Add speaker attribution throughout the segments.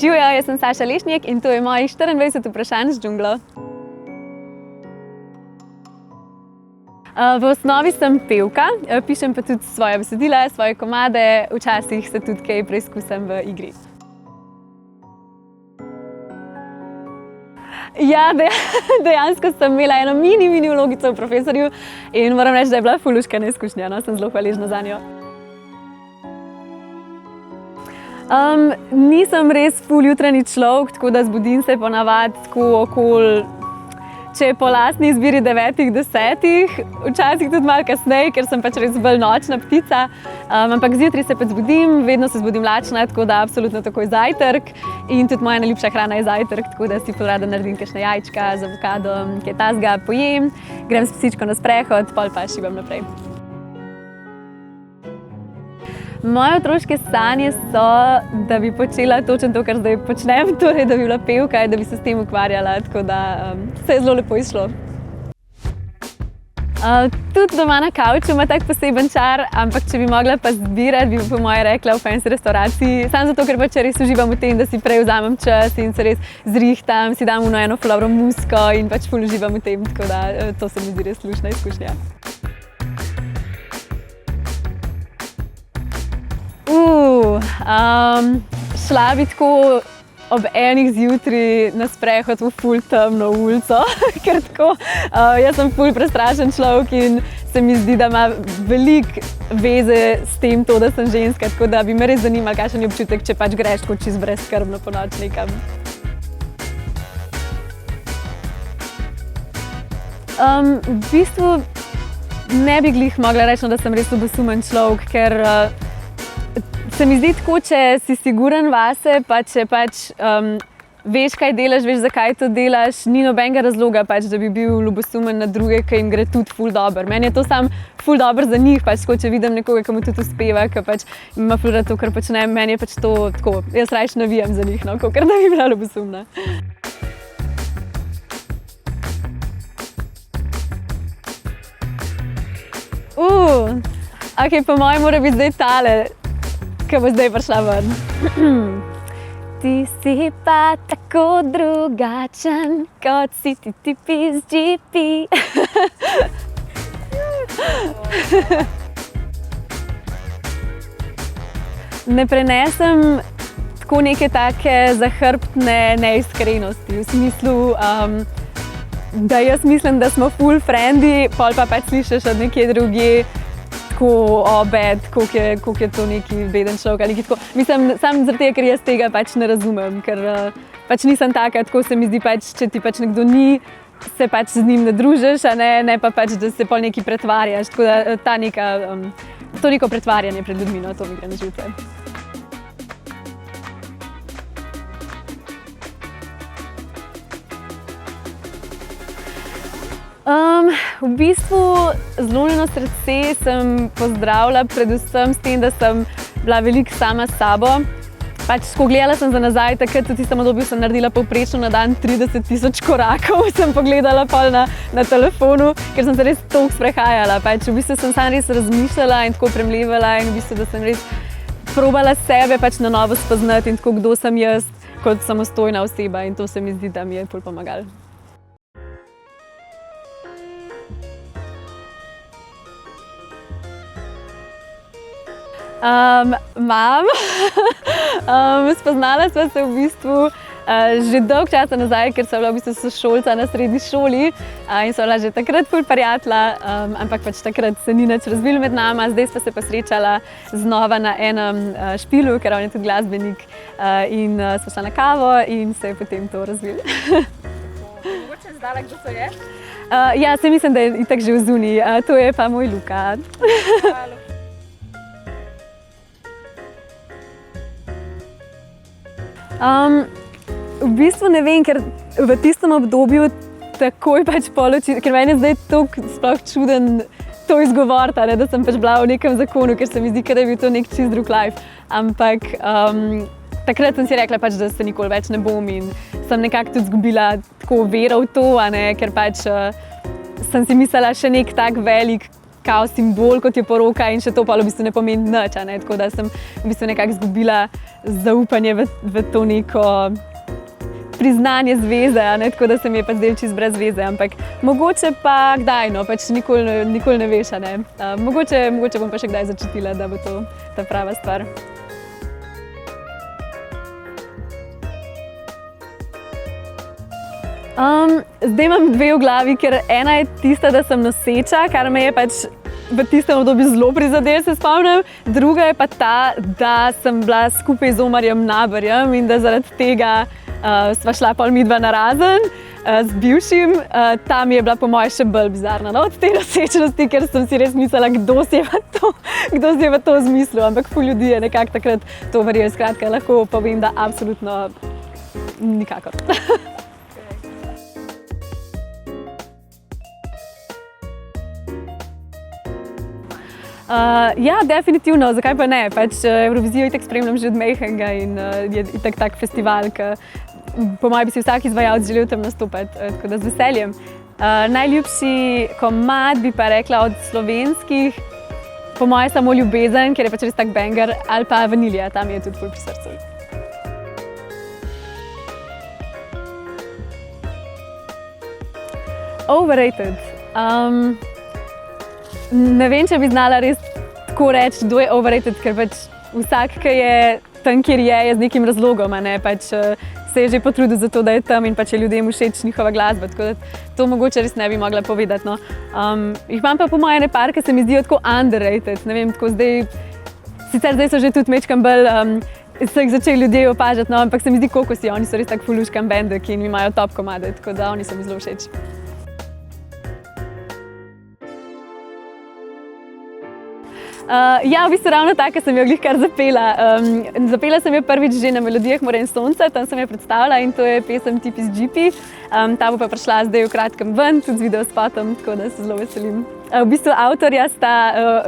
Speaker 1: Živijo, jaz sem Saša Lešnjak in to je mojih 24 vprašanj z džunglo. V osnovi sem pevka, pišem pa tudi svoje besedila, svoje komade, včasih se tudi kaj preizkusim v igri. Ja, dejansko sem imela eno mini vlogico v Profesorju in moram reči, da je bila fuluškana izkušnja, no, sem zelo hvaležna zanjo. Nisem res ful jutranji človek, tako da zbudim se ponavadi tako okoli, če je po lastni izbiri 9-10, včasih tudi malo kasneje, ker sem pač res bolj nočna ptica. Ampak zjutraj se pač zbudim, vedno se zbudim lačna, tako da absolutno takoj zajtrk. In tudi moja najljubša hrana je zajtrk, tako da si rada naredim kakšne jajčka z avokadom, kaj tasga pojem, grem s psičko na sprehod, pol pa šibam naprej. Moje otroške sanje so, da bi počela točno to, kar zdaj počnem, torej da bi bila pevka in da bi se s tem ukvarjala, tako da se je zelo lepo izšlo. Tudi doma na kavču ima tak poseben čar, ampak če bi mogla pa zbirati, bi po moje rekla v fancy restavraciji. Samo zato, ker pač res uživam v tem, da si prej vzamem čas in se res zrihtam, si dam eno floro musko in pač ful uživam v tem, tako da to se mi zdi res luštna izkušnja. Šla bi tako ob enih zjutraj na sprehod v ful temno ulico, ker tako, jaz sem ful prestrašen človek in se mi zdi, da ima veliko veze s tem to, da sem ženska, tako da bi me res zanimalo, kakšen je občutek, če pač greš tako čisto brezskrbno po noč nekam. V bistvu ne bi glih mogla reči, da sem res ljubosumen človek, ker se mi zdi tako, če si siguren vase, pa če pač veš, kaj delaš, veš, zakaj to delaš, ni nobenega razloga, pač, da bi bil ljubosumen na druge, ki jim gre tudi ful dobro. Meni je to samo ful dobro za njih, pač, tako, če vidim nekoga, ki mu tudi uspeva, ki pač ima ful rad to, kar počnem, meni je pač to tako, jaz rajši navijam za njih, no, kakor da bi bila ljubosumna. Ok, po mojem mora biti zdaj tale, ki bo zdaj prišla ven. Ti si pa tako drugačen, kot si ti tipi z GP. Ne prenesem tako neke take zahrbtne neiskrenosti, v smislu, da jaz mislim, da smo ful frendi, pol pa pač slišiš od nekje drugje, tako bed, koliko je to neki beden človek ali nekaj tako. Mislim, samo zaradi tega, ker jaz tega pač ne razumem, ker pač nisem taka, tako se mi zdi pač, če ti pač nekdo ni, se pač z njim ne družiš, a ne pa pač, da se pol nekaj pretvarjaš, tako da to neko pretvarjanje pred ljudmi, no, to mi gre na živce. V bistvu zlomljeno srce sem pozdravila predvsem s tem, da sem bila veliko sama s sabo. Pač, ko gledala sem za nazaj, takrat v tistem obdobju sem naredila povprečno na dan 30.000 korakov, sem pogledala pol na telefonu, ker sem se res toliko sprehajala. Pač, v bistvu sem samo res razmišljala in tako premlevala in v bistvu, da sem res probala sebe pač na novo spoznati in tako, kdo sem jaz kot samostojna oseba in to se mi zdi, da mi je ful pomagalo. Mam. Spoznala sva se v bistvu že dolgo časa nazaj, ker sva bila v bistvu sošolca na srednji šoli in sva bila že takrat ful prijatelja, ampak pač takrat se ni nič razvilo med nama, zdaj sva se pa srečala znova na enem špilu, ker on je tudi glasbenik in sva šla na kavo in se je potem to razvilo.
Speaker 2: Mogoče zdala, kdo to je?
Speaker 1: Ja, se mislim, da je itak že v zuniji, to je pa moj Luka. V bistvu ne vem, ker v tistem obdobju takoj pač poloči, ker meni je zdaj toliko sploh čuden to izgovoriti, da sem pač bila v nekem zakonu, ker se mi zdi, da je bil to nek čist drug life. Ampak takrat sem si rekla, pač, da se nikoli več ne bom in sem nekako tudi izgubila tako vero v to, ker pač sem si mislila še nek tak velik kao simbol, kot je poroka in še to pa v bistvu ne pomeni nič, ne? Tako da sem v bistvu nekako izgubila zaupanje v to neko priznanje zveze, ne? Tako da se mi je pa zdelo čisto brez veze, ampak mogoče pa kdaj, no, pač nikoli ne veš, ne? Mogoče bom pa še kdaj začutila, da bo to ta prava stvar. Zdaj imam dve v glavi, ker ena je tista, da sem noseča, kar me je pač v tistem obdobju zelo prizadelo, se spomnim. Druga je pa ta, da sem bila skupaj z Omarjem Naberjem in da zaradi tega sva šla pol midva narazen z bivšim. Ta mi je bila po moje še bolj bizarna, no, od te nosečnosti, ker sem si res mislila, kdo si je pa to zmislil, ampak ful ljudi je nekako takrat to verjel. Skratka, lahko povem, da absolutno nikakor. Ja, definitivno, zakaj pa ne? Pač Evrovizijo itak spremljam že od majhnega in je itak tak festival, ki po mojem bi si vsak izvajalec želel tam nastopati, tako da z veseljem. Najljubši komad bi pa rekla od slovenskih, po moje samo Ljubezen, ker je pač res tak banger, ali pa Vanilija, ta mi je tudi ful pri srcu. Overrated. Ne vem, če bi znala res tako reči, kdo je overrated, ker pač vsak, ki je tam, kjer je z nekim razlogom, ne, pač se je že potrudil za to, da je tam in pač je ljudem všeč njihova glasba, tako da to mogoče res ne bi mogla povedati, no. Jih imam pa po moje ene par, ki se mi zdijo tako underrated, ne vem, tako sicer zdaj so že tudi mečkam bolj, so jih začeli ljudje opažati, no, ampak se mi zdi Kokosi, oni so res tak fuluškan bendek in imajo top komade, tako da oni so mi zelo všeč. Ja, v bistvu ravno tako sem jo glih kar zapela. Zapela sem jo prvič že na Melodijah More in sonca, tam sem jo predstavila in to je pesem Tip iz Džipi. Ta bo pa prišla zdaj v kratkem ven, tudi z videospotom, tako da se zelo veselim. V bistvu avtorja sta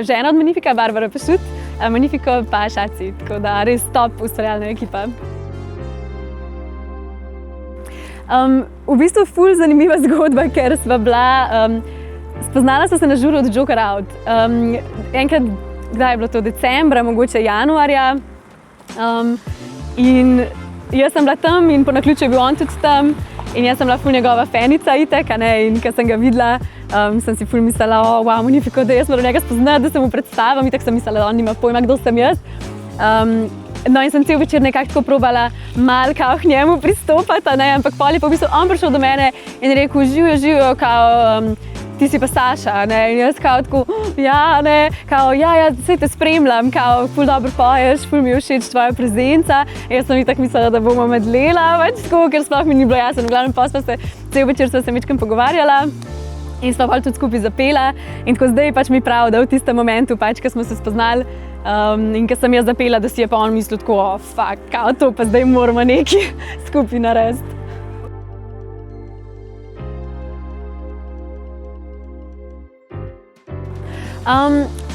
Speaker 1: žena od Magnifica, Barbara Pešut, Magnifico pa Šaci, tako da res top ustvarjalna ekipa. V bistvu ful zanimiva zgodba, ker sva bila spoznala sva se na žuru od Joker Out. Enkrat, kdaj je bilo to, decembra, mogoče januarja. In jaz sem bila tam in po naključju je bil on tudi tam. In jaz sem bila ful njegova fanica itek, in ko sem ga videla, sem si ful mislila, wow, Magnifico, da jaz moram njega spoznati, da se mu predstavim. Itek sem mislila, da on nima pojma, kdo sem jaz. No in sem cel večer nekako tako probala malo kao k njemu pristopati, ampak pol je pa v bistvu on prišel do mene in rekel, živijo, kao, ti si pa Saša, ne, in jaz kao tako, ja, ne, kao, ja, saj te spremljam, kao, ful dobro poješ, ful mi je všeč tvoja prezenca. Jaz sem itak mislila, da bomo medlela, pač tako, ker sploh mi ni bilo jasno. V glavnem pa cel večer sva se mečkam pogovarjala in sva pol tudi skupaj zapela. In tako zdaj pač mi prav, da v tistem momentu, pač, ko smo se spoznali in ko sem jaz zapela, da si je pa on mislil tako, fuck, kao, to pa zdaj moramo nekaj skupaj narediti.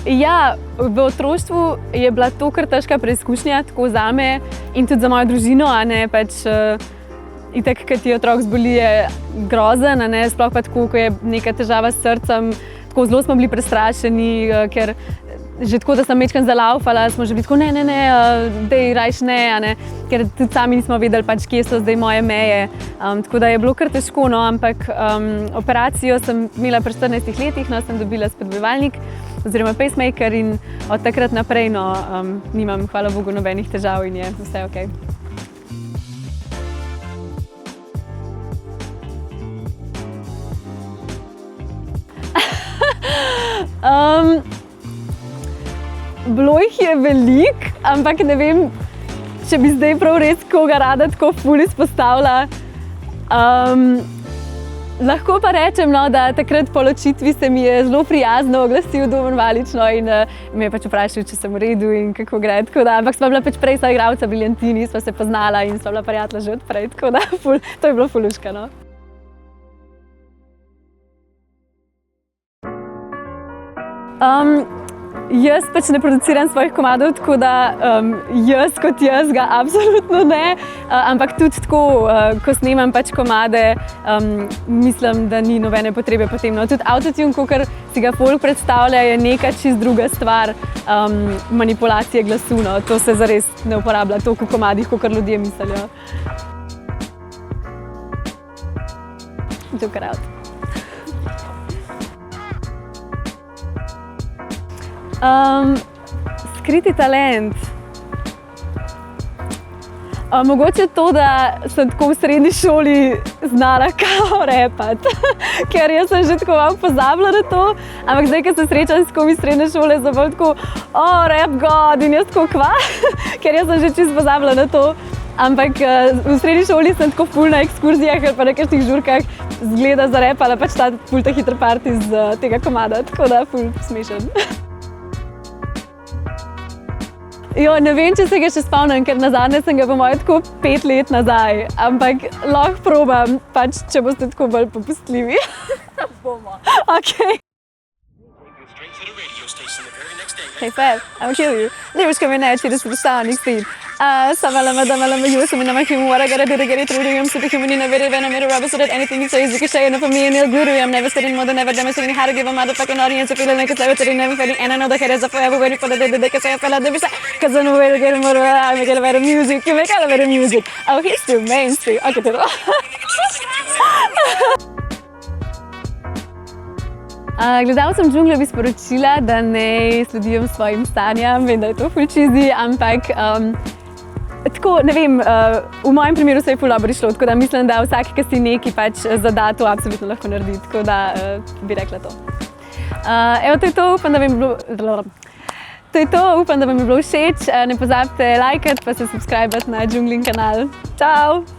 Speaker 1: Ja, v otroštvu je bila to kar težka preizkušnja, tako zame in tudi za mojo družino, pač itak, ko ti otrok zboli, je grozen, sploh pa tako, ko je neka težava s srcem, tako zelo smo bili prestrašeni, ker že tako, da sem mečkam zalaufala, smo že bili tako, ne, dej rajš ne, ker tudi sami nismo vedeli, pač, kje so zdaj moje meje. Tako da je bilo kar težko, no, ampak operacijo sem imela pri 14 letih, no, sem dobila spodbujevalnik oziroma pacemaker in od takrat naprej, no, nimam, hvala Bogu, nobenih težav in je vse okej. Bilo jih je veliko, ampak ne vem, če bi zdaj prav res koga rada tako ful izpostavila. Lahko pa rečem, no, da takrat po ločitvi se mi je zelo prijazno oglasil Domen Valič, no, in me je pač vprašal, če sem v redu in kako gre. Ampak sva bila pač prej soigralca Briljantini, sva se poznala in sva bila prijatelja že odprej, tako da to je bilo fuluška, no. Jaz pač ne produciram svojih komadov, tako da jaz kot jaz ga absolutno ne, ampak tudi tako, ko snemam pač komade, mislim, da ni nobene potrebe potem. No, tudi autotune, kakor si ga folk predstavlja, je neka čist druga stvar, manipulacije glasu, no. To se zares ne uporablja toliko v komadih, kakor ljudje mislijo. Joker out. Skriti talent. Mogoče to, da sem tako v srednji šoli znala kao repati, ker jaz sem že tako malo pozabila na to, ampak zdaj, ko se srečam s komi srednje šole, sem bolj tako, rap god, in jaz tako kva, ker jaz sem že čisto pozabila na to. Ampak v srednji šoli sem tako ful na ekskurzijah ali pa na kakšnih žurkah zgleda za repala, pač ta ful ta hiter party z tega komada, tako da ful smešen. Jo, ne vem, če se ga še spomnim, ker nazadnje sem ga po moje tako 5 let nazaj, ampak lahko probam, pač, če boste tako bolj popustljivi.
Speaker 2: Bomo.
Speaker 1: Okay. Hey Fab, I'll kill you. Lyrics coming at you, this is the sonic speed. Samalama, damalama, you, saminama, human, what I gotta do to get it through to you. I'm superhuman, you never did, and I made a rubber so that anything you say is ricochet enough for me and you'll glue to you. I'm never studying more than ever demonstrating how to give a motherfucking audience a feeling like it's levitating, never fading. And I know the haters are forever waiting for the day that they can say I fell out the side. Cause I know where to get more, I make elevator music, you make elevator music. Oh, he's too mainstream. Okay, to Gledalcem džungle bi sporočila, da ne sledijo svojim stanjem, vem, da je to ful cheesy, ampak tako, ne vem, v mojem primeru se je ful dobro išlo, tako da mislim, da vsak, ki si nekaj pač zada, to absolutno lahko naredi, tako da bi rekla to. Evo, to je to, upam, da bi mi bilo... To je to, upam, da bi mi bilo všeč, ne pozabite lajkati pa se subscribati na Džunglin kanal. Čau!